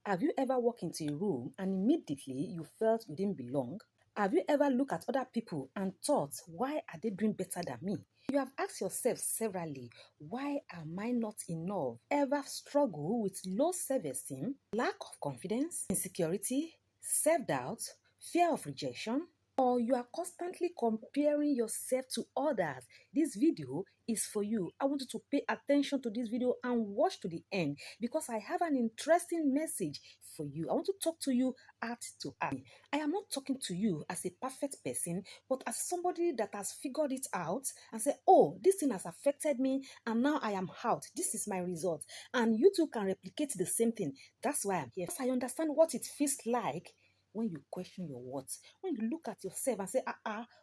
Have you ever walked into a room and immediately you felt you didn't belong? Have you ever looked at other people and thought, why are they doing better than me? You have asked yourself severally, why am I not enough? Ever struggle with low self-esteem, lack of confidence, insecurity, self-doubt, fear of rejection? Or you are constantly comparing yourself to others? This video is for you. I want you to pay attention to this video and watch to the end because I have an interesting message for you. I want to talk to you heart to heart. I am not talking to you as a perfect person, but as somebody that has figured it out and said, oh, this thing has affected me and now I am out. This is my result. And you too can replicate the same thing. That's why I'm here. Because I understand what it feels like when you question your worth, when you look at yourself and say,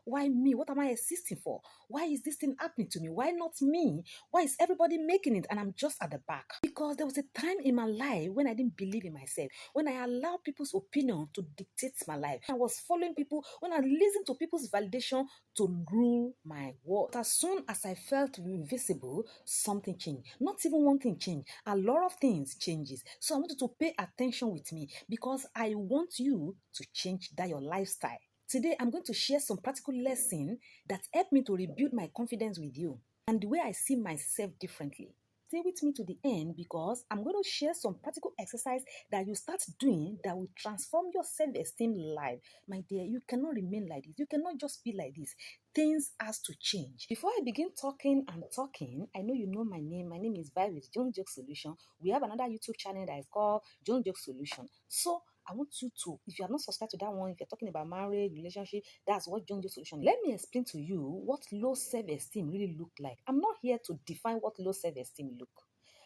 why me? What am I existing for? Why is this thing happening to me? Why not me? Why is everybody making it and I'm just at the back? Because there was a time in my life when I didn't believe in myself, when I allowed people's opinion to dictate my life. I was following people, when I listened to people's validation to rule my world. As soon as I felt invisible, something changed. Not even one thing changed. A lot of things changes. So I want you to pay attention with me because I want you to change that your lifestyle. Today, I'm going to share some practical lessons that help me to rebuild my confidence with you and the way I see myself differently. Stay with me to the end because I'm going to share some practical exercise that you start doing that will transform your self-esteem life. My dear, you cannot remain like this. You cannot just be like this. Things has to change. Before I begin talking, I know you know my name. My name is Vi with Joan Joke Solution. We have another YouTube channel that is called Joan Joke Solution. So I want you to, if you are not subscribed to that one, if you're talking about marriage, relationship, that's what Joan Joe Solution is. Let me explain to you what low self-esteem really look like. I'm not here to define what low self-esteem look.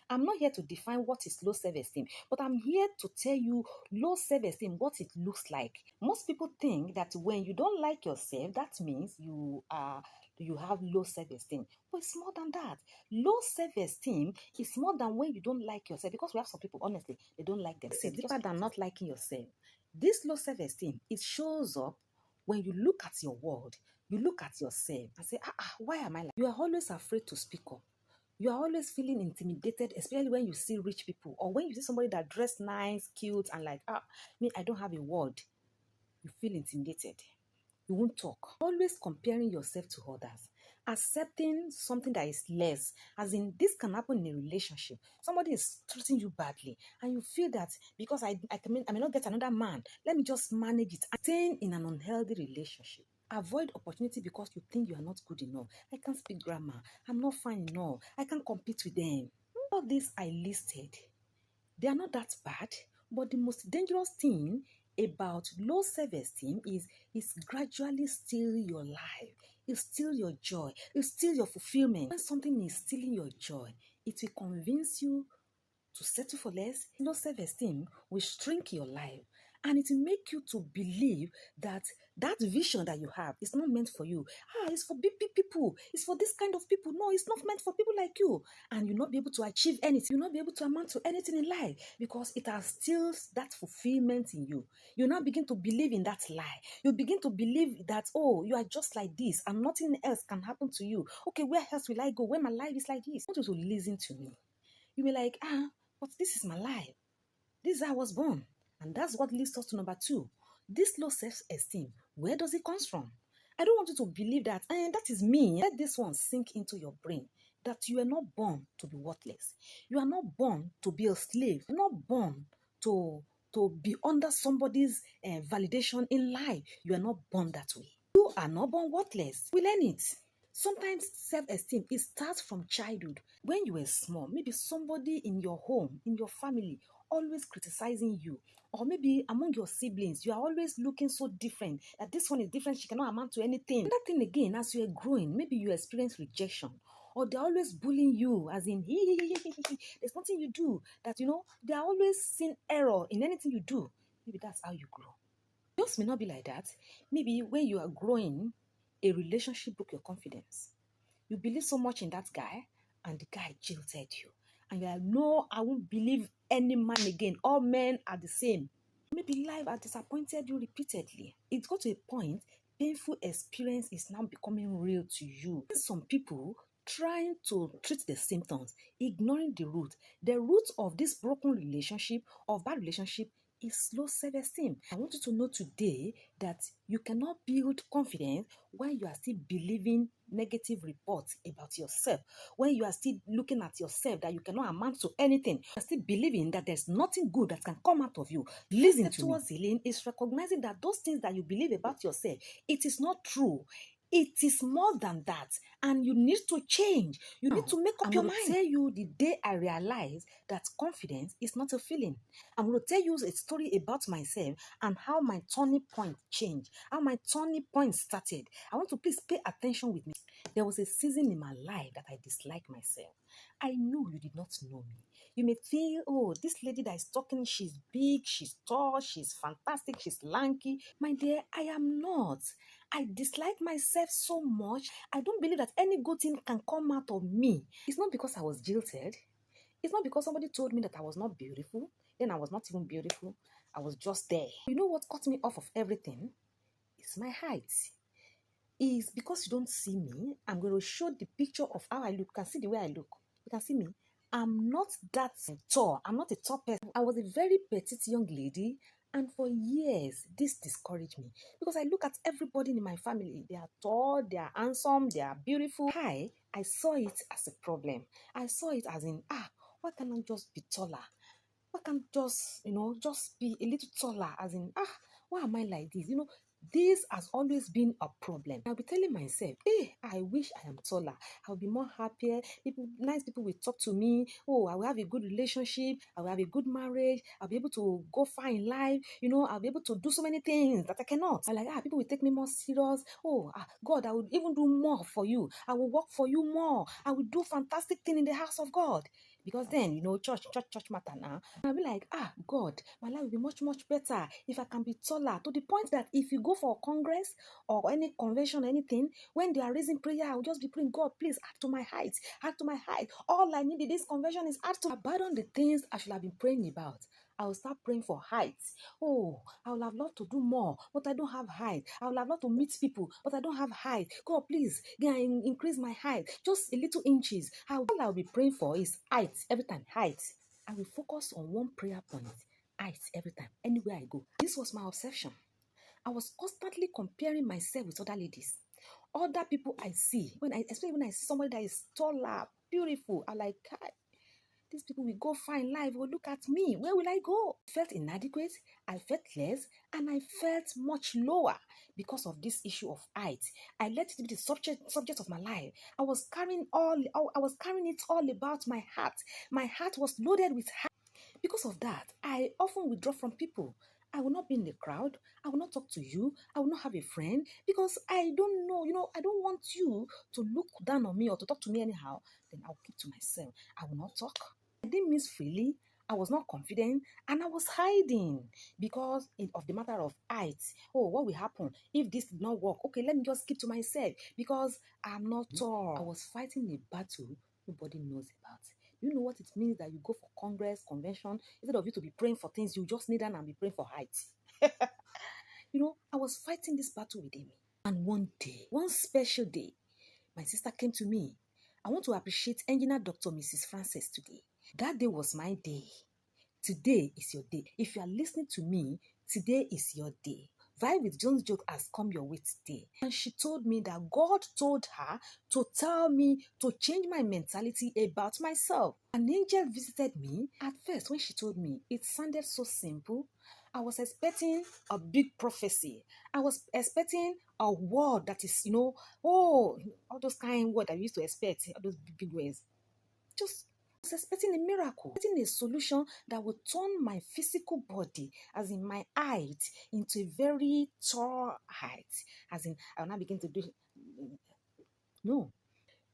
I'm not here to define what is low self-esteem, but I'm here to tell you low self-esteem, what it looks like. Most people think that when you don't like yourself, that means you have low self-esteem. But it's more than that. Low self-esteem is more than when you don't like yourself, because we have some people, honestly, they don't like themselves. It's deeper than not liking yourself. This low self-esteem, it shows up when you look at your world, you look at yourself and say, why am I like? You are always afraid to speak up. You are always feeling intimidated, especially when you see rich people or when you see somebody that dressed nice, cute, and like, me, I don't have a word. You feel intimidated. You won't talk. Always comparing yourself to others. Accepting something that is less. As in, this can happen in a relationship. Somebody is treating you badly, and you feel that because I may not get another man, let me just manage it. Staying in an unhealthy relationship. Avoid opportunity because you think you are not good enough. I can't speak grammar. I'm not fine enough. I can't compete with them. All these I listed, they are not that bad, but the most dangerous thing about low self-esteem is it's gradually steal your life. It steal your joy. It steal your fulfillment. When something is stealing your joy, it will convince you to settle for less. Low self-esteem will shrink your life, and it will make you to believe that that vision that you have is not meant for you. It's for big people. It's for this kind of people. No, it's not meant for people like you. And you'll not be able to achieve anything. You'll not be able to amount to anything in life because it has still that fulfillment in you. You now begin to believe in that lie. You begin to believe that, oh, you are just like this and nothing else can happen to you. Okay, where else will I go when my life is like this? I want you to listen to me. You'll be like, but this is my life. This is how I was born. And that's what leads us to number 2. This low self-esteem, where does it come from? I don't want you to believe that, and that is me. Let this one sink into your brain, that you are not born to be worthless. You are not born to be a slave. You're not born to be under somebody's validation in life. You are not born that way. You are not born worthless. We learn it. Sometimes self-esteem, it starts from childhood. When you were small, maybe somebody in your home, in your family, always criticizing you. Or maybe among your siblings, you are always looking so different that this one is different, she cannot amount to anything. Another thing again, as you are growing, maybe you experience rejection. Or they're always bullying you, as in, there's nothing you do. That, they're always seeing error in anything you do. Maybe that's how you grow. Yours may not be like that. Maybe when you are growing, a relationship broke your confidence. You believe so much in that guy, and the guy jilted you. And you're like, no, I won't believe any man again. All men are the same. Maybe life has disappointed you repeatedly. It got to a point, painful experience is now becoming real to you. Some people, trying to treat the symptoms, ignoring the root. The root of this broken relationship, of bad relationship, is low self-esteem. I want you to know today that you cannot build confidence when you are still believing negative reports about yourself, when you are still looking at yourself that you cannot amount to anything, you are still believing that there's nothing good that can come out of you. Listen to me. Healing is recognizing that those things that you believe about yourself, it is not true. It is more than that, and you need to change. You need to make up your mind. I'm going to tell you the day I realized that confidence is not a feeling. I'm going to tell you a story about myself and how my turning point changed, how my turning point started. I want to please pay attention with me. There was a season in my life that I disliked myself. I knew you did not know me. You may feel, oh, this lady that is talking, she's big, she's tall, she's fantastic, she's lanky. My dear, I am not. I dislike myself so much. I don't believe that any good thing can come out of me. It's not because I was jilted. It's not because somebody told me that I was not beautiful. Then I was not even beautiful. I was just there. You know what cut me off of everything? It's my height. Is because you don't see me, I'm going to show the picture of how I look. You can see the way I look. You can see me. I'm not that tall. I'm not a tall person. I was a very petite young lady, and for years, this discouraged me because I look at everybody in my family. They are tall, they are handsome, they are beautiful. I saw it as a problem. I saw it as in, why can't I just be taller? Why can't just be a little taller? As in, why am I like this? This has always been a problem. I'll be telling myself, hey, I wish I am taller. I'll be more happier. Nice people will talk to me. Oh, I will have a good relationship. I will have a good marriage. I'll be able to go far in life. I'll be able to do so many things that I cannot. I'm like, people will take me more serious. Oh, God, I will even do more for you. I will work for you more. I will do fantastic things in the house of God. Because then, church matter now. I'll be like, God, my life will be much, much better if I can be taller. To the point that if you go for a congress or any convention, anything, when they are raising prayer, I'll just be praying, God, please add to my height, add to my height. All I need in this convention is add to abandon the things I should have been praying about. I will start praying for height. Oh, I would have loved to do more, but I don't have height. I would have loved to meet people, but I don't have height. God, please, increase my height. Just a little inches. All I'll be praying for is height every time. Height. I will focus on one prayer point. Height every time, anywhere I go. This was my obsession. I was constantly comparing myself with other ladies. Other people I see, especially when I see somebody that is taller, beautiful, I like, these people will go far in life, will look at me. Where will I go? I felt inadequate, I felt less, and I felt much lower because of this issue of height. I let it be the subject of my life. I was carrying it all about my heart. My heart was loaded with height. Because of that, I often withdraw from people. I will not be in the crowd. I will not talk to you. I will not have a friend because I don't know, I don't want you to look down on me or to talk to me anyhow. Then I'll keep to myself. I will not talk. I didn't miss freely. I was not confident and I was hiding because of the matter of height. Oh, what will happen if this did not work? Okay, let me just keep to myself because I'm not tall. I was fighting a battle nobody knows about. You know what it means that you go for congress, convention, instead of you to be praying for things, you just kneel down and be praying for height. I was fighting this battle within me. And one day, one special day, my sister came to me. I want to appreciate engineer Dr. Mrs. Frances today. That day was my day. Today is your day. If you are listening to me, today is your day. Vibe with Jones Joke has come your way today. And she told me that God told her to tell me to change my mentality about myself. An angel visited me. At first, when she told me, it sounded so simple. I was expecting a big prophecy. I was expecting a word that is, all those kind of words I used to expect, all those big words. Just was expecting a miracle, expecting a solution that would turn my physical body, as in my height, into a very tall height. As in, I will now begin to do. No.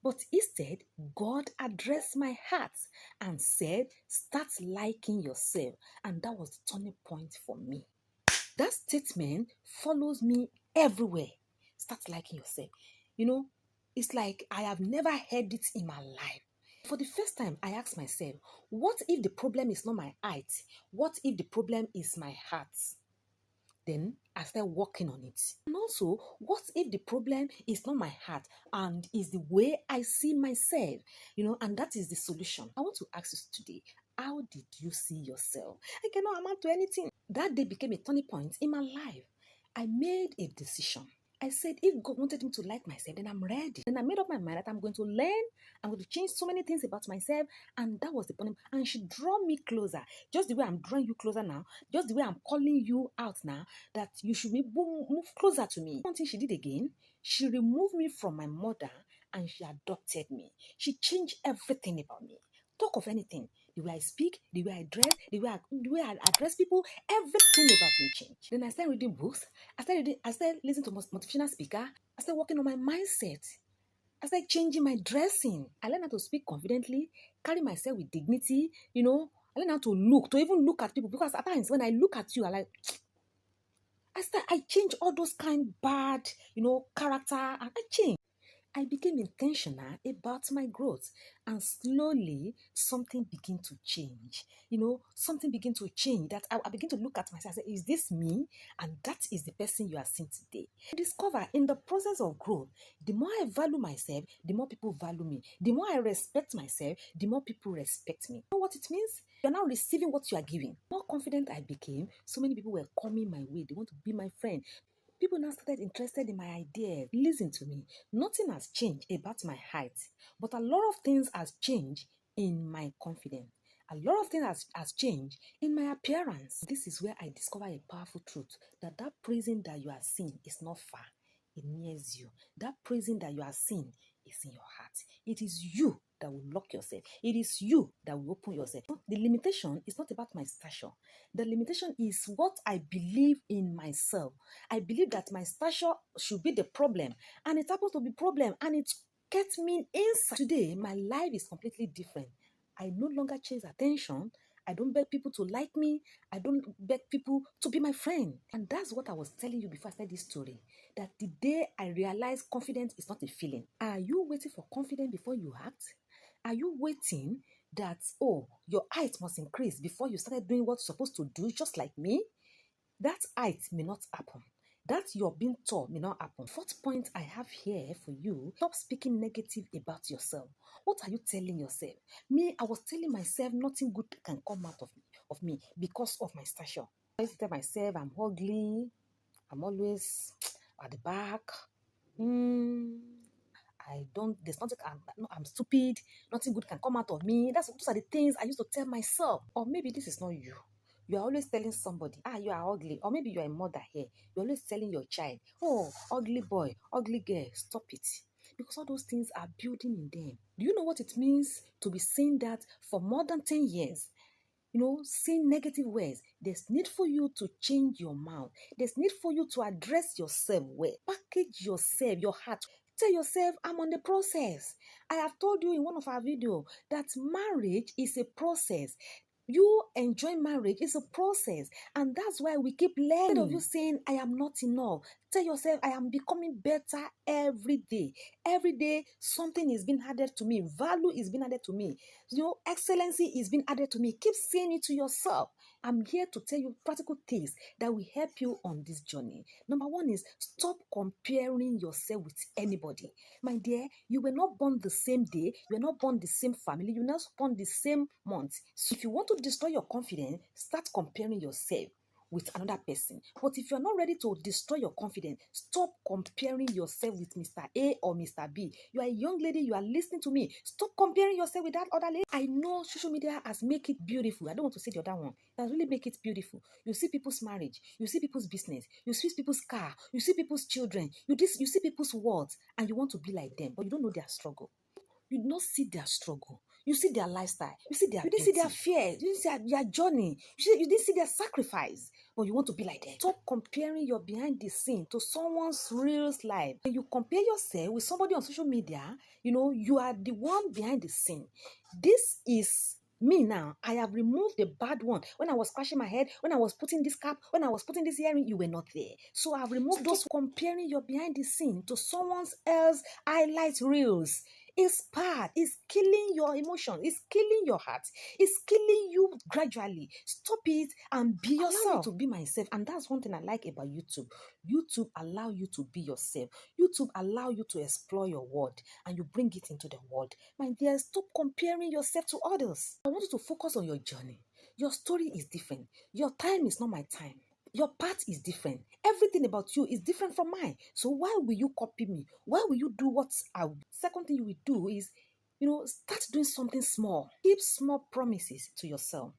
But instead, God addressed my heart and said, start liking yourself. And that was the turning point for me. That statement follows me everywhere. Start liking yourself. It's like I have never heard it in my life. For the first time, I asked myself, what if the problem is not my height? What if the problem is my heart? Then I start working on it. And also, what if the problem is not my heart and is the way I see myself? And that is the solution. I want to ask you today, how did you see yourself? I cannot amount to anything. That day became a turning point in my life. I made a decision. I said, if God wanted me to like myself, then I'm ready. Then I made up my mind that I'm going to learn. I'm going to change so many things about myself. And that was the point. And she drew me closer. Just the way I'm drawing you closer now. Just the way I'm calling you out now. That you should move closer to me. One thing she did again, she removed me from my mother and she adopted me. She changed everything about me. Talk of anything. The way I speak, the way I dress, the way I address people, everything about me changed. Then I started reading books. I started listening to motivational speaker. I started working on my mindset. I started changing my dressing. I learned how to speak confidently, carry myself with dignity. I learned how to even look at people, because at times when I look at you, I change all those kind bad, character, and I change. I became intentional about my growth, and slowly something began to change. Something began to change, that I begin to look at myself and say, is this me? And that is the person you are seeing today. I discover in the process of growth, the more I value myself, the more people value me. The more I respect myself, the more people respect me. You know what it means? You're now receiving what you are giving. The more confident I became, so many people were coming my way. They want to be my friend. People now started interested in my ideas. Listen to me. Nothing has changed about my height, but a lot of things has changed in my confidence. A lot of things has changed in my appearance. This is where I discover a powerful truth, that prison that you are seeing is not far. It nears you. That prison that you are seeing is in your heart. It is you that will lock yourself. It is you that will open yourself. The limitation is not about my stature. The limitation is what I believe in myself. I believe that my stature should be the problem, and it happens to be problem, and it gets me inside. Today, my life is completely different. I no longer chase attention. I don't beg people to like me. I don't beg people to be my friend. And that's what I was telling you before I started this story. That the day I realized confidence is not a feeling. Are you waiting for confidence before you act? Are you waiting that, your height must increase before you started doing what you're supposed to do, just like me? That height may not happen. That you're being tall may not happen. Fourth point I have here for you: stop speaking negative about yourself. What are you telling yourself? Me, I was telling myself nothing good can come out of me because of my stature. I used to tell myself I'm ugly, I'm always at the back. I don't, there's nothing, I'm stupid, nothing good can come out of me. Those are the things I used to tell myself. Or maybe this is not you. You are always telling somebody, you are ugly. Or maybe you are a mother here. You're always telling your child, oh, ugly boy, ugly girl, stop it. Because all those things are building in them. Do you know what it means to be saying that for more than 10 years? Saying negative words. There's need for you to change your mouth. There's need for you to address yourself well. Package yourself, your heart. Tell yourself, I'm on the process. I have told you in one of our videos that marriage is a process. You enjoying marriage is a process, and that's why we keep learning. Instead of you saying, I am not enough, tell yourself, I am becoming better every day. Every day, something is being added to me. Value is being added to me. Excellency is being added to me. Keep saying it to yourself. I'm here to tell you practical things that will help you on this journey. Number one is stop comparing yourself with anybody. My dear, you were not born the same day. You were not born the same family. You were not born the same month. So if you want to destroy your confidence, start comparing yourself with another person. But if you're not ready to destroy your confidence, stop comparing yourself with Mr. A or Mr. B. You are a young lady, you are listening to me. Stop comparing yourself with that other lady. I know social media has made it beautiful. I don't want to say the other one. It has really make it beautiful. You see people's marriage, you see people's business, you see people's car, you see people's children, you see people's words, and you want to be like them, but you don't know their struggle. You do not see their struggle. You see their lifestyle. You didn't see their fear. You didn't see their journey. You didn't see their sacrifice. But you want to be like them. Stop comparing your behind the scene to someone's real life. When you compare yourself with somebody on social media, you are the one behind the scene. This is me now. I have removed the bad one. When I was scratching my head, when I was putting this cap, when I was putting this earring, you were not there. So I've removed those comparing your behind the scene to someone else's highlight reels. It's bad. It's killing your emotion. It's killing your heart. It's killing you gradually. Stop it and be yourself. Allow me to be myself. And that's one thing I like about YouTube. YouTube allow you to be yourself. YouTube allow you to explore your world and you bring it into the world. My dear, stop comparing yourself to others. I want you to focus on your journey. Your story is different. Your time is not my time. Your path is different. Everything about you is different from mine. So why will you copy me? Why will you do what I will? Second thing you will do is, start doing something small. Keep small promises to yourself.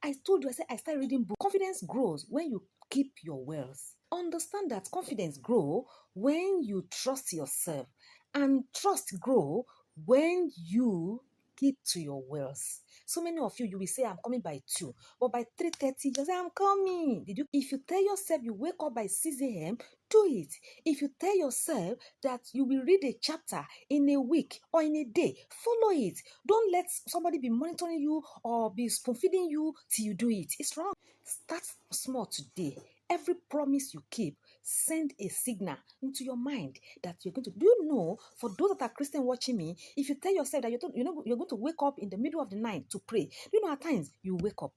I told you, I said I started reading books. Confidence grows when you keep your words. Understand that confidence grows when you trust yourself. And trust grow when you keep to your words. So many of you will say, I'm coming by 2. But by 3:30, you say, I'm coming. If you tell yourself you wake up by 6 a.m., do it. If you tell yourself that you will read a chapter in a week or in a day, follow it. Don't let somebody be monitoring you or be spoon-feeding you till you do it. It's wrong. Start small today. Every promise you keep, send a signal into your mind that you're going to. Do you know, for those that are Christian watching me, if you tell yourself that you're going to wake up in the middle of the night to pray, do you know at times you wake up?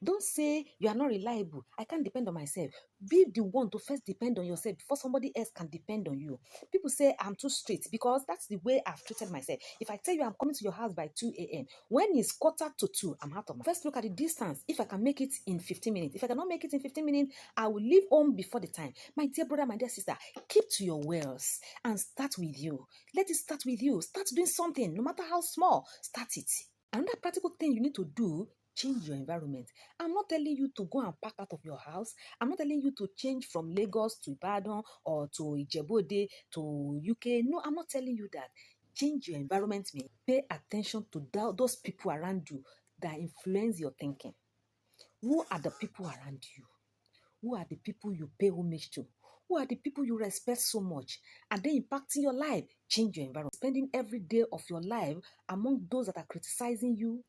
Don't say you are not reliable. I can't depend on myself. Be the one to first depend on yourself before somebody else can depend on you. People say I'm too strict because that's the way I've treated myself. If I tell you I'm coming to your house by 2 a.m., when it's 1:45, I'm out of my. First look at the distance. If I can make it in 15 minutes. If I cannot make it in 15 minutes, I will leave home before the time. My dear brother, my dear sister, keep to your words and start with you. Let it start with you. Start doing something, no matter how small. Start it. Another practical thing you need to do, change your environment. I'm not telling you to go and pack out of your house. I'm not telling you to change from Lagos to Ibadan or to Ijebu-Ode to UK. No, I'm not telling you that. Change your environment. Pay attention to those people around you that influence your thinking. Who are the people around you? Who are the people you pay homage to? Who are the people you respect so much? Are they impacting your life? Change your environment. Spending every day of your life among those that are criticizing you,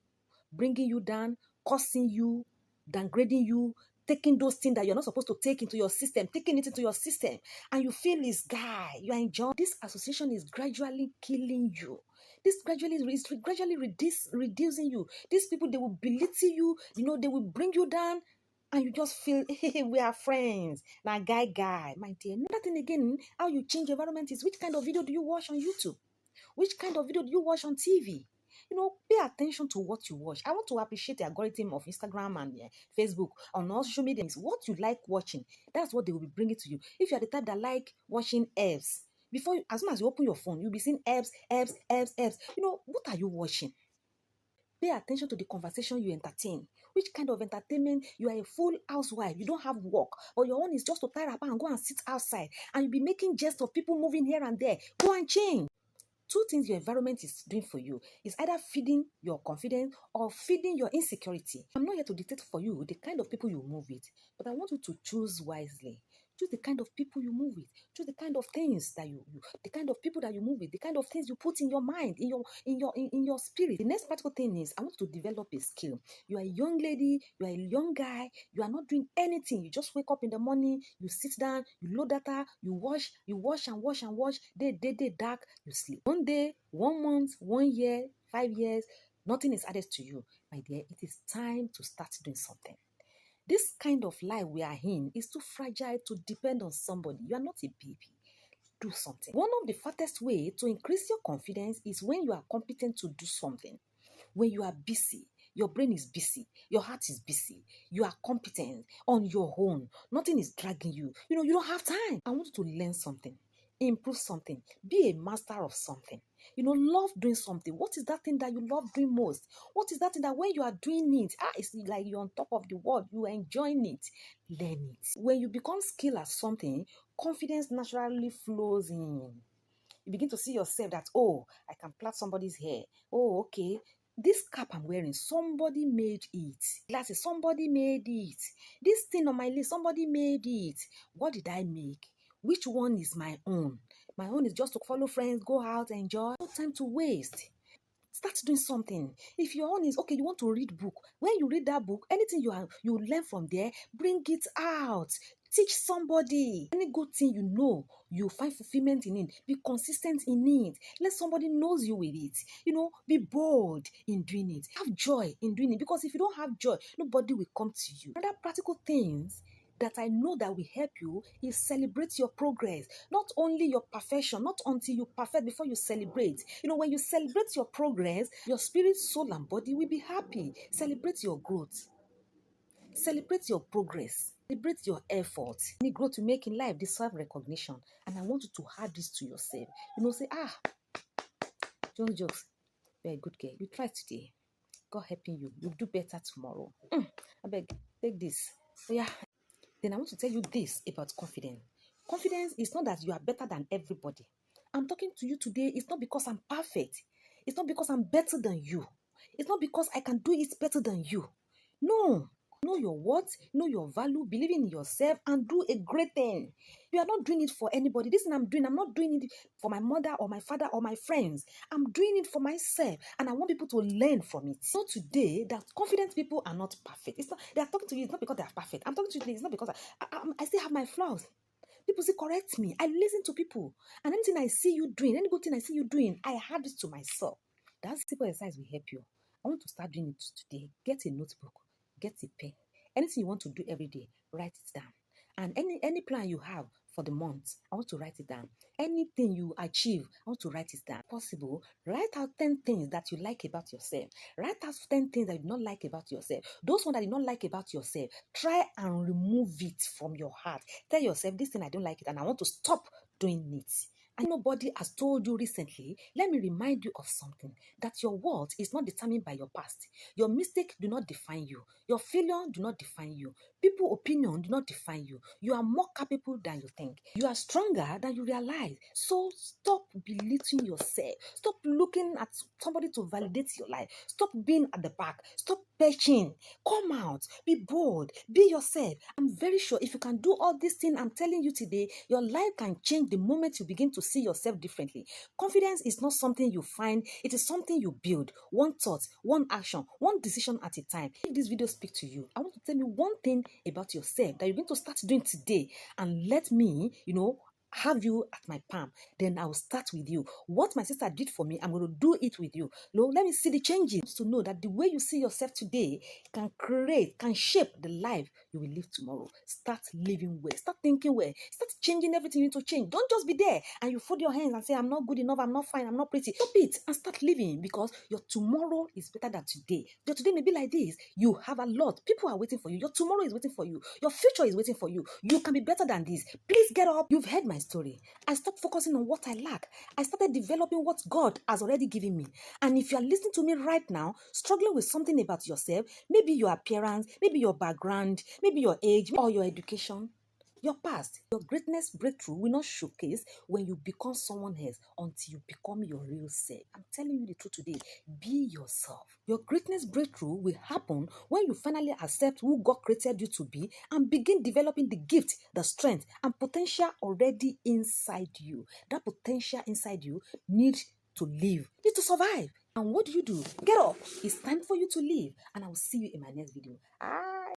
bringing you down, cursing you, downgrading you, taking those things that you're not supposed to take into your system, taking it into your system, and you feel this guy, you are enjoying. This association is gradually killing you. This is gradually reducing you. These people, they will belittle you, they will bring you down, and you just feel, hey, we are friends. Now, guy, my dear. Another thing again, how you change environment is which kind of video do you watch on YouTube? Which kind of video do you watch on TV? Pay attention to what you watch. I want to appreciate the algorithm of Instagram and Facebook on all social media. Is what you like watching. That's what they will be bringing to you. If you are the type that like watching apps, as soon as you open your phone, you'll be seeing apps. What are you watching? Pay attention to the conversation you entertain. Which kind of entertainment? You are a full housewife. You don't have work. Or your own is just to tie up and go and sit outside. And you'll be making jest of people moving here and there. Go and change. 2 things your environment is doing for you is either feeding your confidence or feeding your insecurity. I'm not here to dictate for you the kind of people you move with, but I want you to choose wisely. Choose the kind of people you move with. Choose the kind of things that the kind of people that you move with, the kind of things you put in your mind, in your spirit. The next practical thing is I want you to develop a skill. You are a young lady, you are a young guy, you are not doing anything. You just wake up in the morning, you sit down, you load data, you wash and wash. Day, dark, you sleep. One day, 1 month, 1 year, 5 years, nothing is added to you. My dear, it is time to start doing something. This kind of life we are in is too fragile to depend on somebody. You are not a baby. Do something. One of the fastest way to increase your confidence is when you are competent to do something. When you are busy, your brain is busy, your heart is busy, you are competent on your own. Nothing is dragging you. You don't have time. I want you to learn something, improve something, be a master of something. Love doing something. What is that thing that you love doing most? What is that thing that when you are doing it, it's like you're on top of the world, you are enjoying it. Learn it. When you become skilled at something, confidence naturally flows in. You begin to see yourself that, oh, I can plait somebody's hair. Oh, okay. This cap I'm wearing, somebody made it. Glasses, somebody made it. This thing on my list, somebody made it. What did I make? Which one is my own? My own is just to follow friends, go out, enjoy. No time to waste. Start doing something. If your own is okay, you want to read book. When you read that book, anything you learn from there, bring it out. Teach somebody. Any good thing you know, you find fulfillment in it. Be consistent in it. Let somebody knows you with it. Be bold in doing it. Have joy in doing it. Because if you don't have joy, nobody will come to you. Other practical things that I know that will help you is celebrate your progress. Not only your perfection, not until you perfect before you celebrate. When you celebrate your progress, your spirit, soul, and body will be happy. Celebrate your growth. Celebrate your progress. Celebrate your effort. Any growth you make in life deserve recognition. And I want you to add this to yourself. Say, Jones jokes. Very good girl. You try today. God helping you. You'll do better tomorrow. I beg, take this. So yeah. Then I want to tell you this about confidence. Confidence is not that you are better than everybody. I'm talking to you today. It's not because I'm perfect. It's not because I'm better than you. It's not because I can do it better than you. No. Know your worth, know your value, believe in yourself, and do a great thing. You are not doing it for anybody. This thing I'm doing, I'm not doing it for my mother or my father or my friends. I'm doing it for myself, and I want people to learn from it. So today, that confident people are not perfect. It's not. They are talking to you. It's not because they are perfect. I'm talking to you today. It's not because I still have my flaws. People say, correct me. I listen to people, and anything I see you doing, any good thing I see you doing, I add it to myself. That simple exercise will help you. I want to start doing it today. Get a notebook, get a pen. Anything you want to do every day, write it down. And any plan you have for the month, I want to write it down. Anything you achieve, I want to write it down. If possible, write out 10 things that you like about yourself. Write out 10 things that you do not like about yourself. Those ones that you don't like about yourself, try and remove it from your heart. Tell yourself, this thing I don't like it, and I want to stop doing it. And nobody has told you recently, let me remind you of something, that your worth is not determined by your past. Your mistake do not define you. Your failure do not define you. People's opinion do not define you. You are more capable than you think. You are stronger than you realize. So stop belittling yourself. Stop looking at somebody to validate your life. Stop being at the back. Stop perching. Come out. Be bold. Be yourself. I'm very sure if you can do all these things I'm telling you today, your life can change the moment you begin to see yourself differently. Confidence is not something you find. It is something you build. One thought, one action, one decision at a time. If this video speaks to you, I want to tell you one thing about yourself that you're going to start doing today, and let me, have you at my palm. Then I will start with you. What my sister did for me, I'm going to do it with you. Let me see the changes to know that the way you see yourself today can shape the life you will live tomorrow. Start living well. Start thinking well. Start changing everything you need to change. Don't just be there and you fold your hands and say, I'm not good enough, I'm not fine, I'm not pretty. Stop it and start living, because your tomorrow is better than today. Your today may be like this. You have a lot. People are waiting for you. Your tomorrow is waiting for you. Your future is waiting for you. You can be better than this. Please get up. You've heard my story. I stopped focusing on what I lack. I started developing what God has already given me. And if you are listening to me right now, struggling with something about yourself, maybe your appearance, maybe your background, maybe your age, or your education, your past, your greatness breakthrough will not showcase when you become someone else until you become your real self. I'm telling you the truth today. Be yourself. Your greatness breakthrough will happen when you finally accept who God created you to be and begin developing the gift, the strength, and potential already inside you. That potential inside you needs to live, needs to survive. And what do? Get up. It's time for you to live. And I will see you in my next video.